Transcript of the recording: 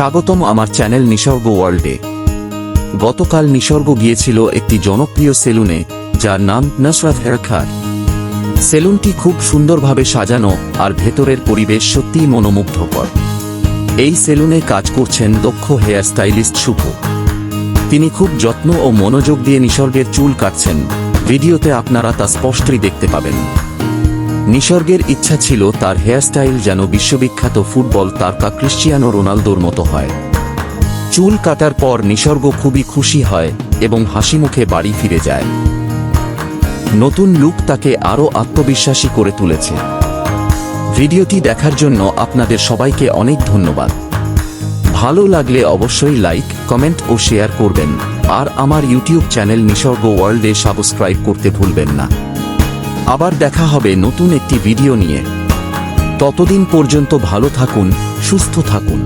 স্বাগতম আমার চ্যানেল নিসর্গ ওয়ার্ল্ডে। গতকাল নিসর্গ গিয়েছিল একটি জনপ্রিয় সেলুনে, যার নাম নসরাত হেয়ারকাট। সেলুনটি খুব সুন্দরভাবে সাজানো আর ভেতরের পরিবেশ সত্যিই মনোমুগ্ধকর। এই সেলুনে কাজ করছেন দক্ষ হেয়ার স্টাইলিস্ট শুভ। তিনি খুব যত্ন ও মনোযোগ দিয়ে নিসর্গের চুল কাটছেন। ভিডিওতে আপনারা তা স্পষ্টই দেখতে পাবেন। নিসর্গের ইচ্ছা ছিল তার হেয়ারস্টাইল যেন বিশ্ববিখ্যাত ফুটবল তারকা ক্রিশ্চিয়ানো রোনালদোর মতো হয়। চুল কাটার পর নিসর্গ খুবই খুশি হয় এবং হাসিমুখে বাড়ি ফিরে যায়। নতুন লুক তাকে আরও আত্মবিশ্বাসী করে তুলেছে। ভিডিওটি দেখার জন্য আপনাদের সবাইকে অনেক ধন্যবাদ। ভালো লাগলে অবশ্যই লাইক, কমেন্ট ও শেয়ার করবেন, আর আমার ইউটিউব চ্যানেল নিসর্গ ওয়ার্ল্ডে সাবস্ক্রাইব করতে ভুলবেন না। আবার দেখা হবে নতুন একটি ভিডিও নিয়ে। ততদিন পর্যন্ত ভালো থাকুন, সুস্থ থাকুন।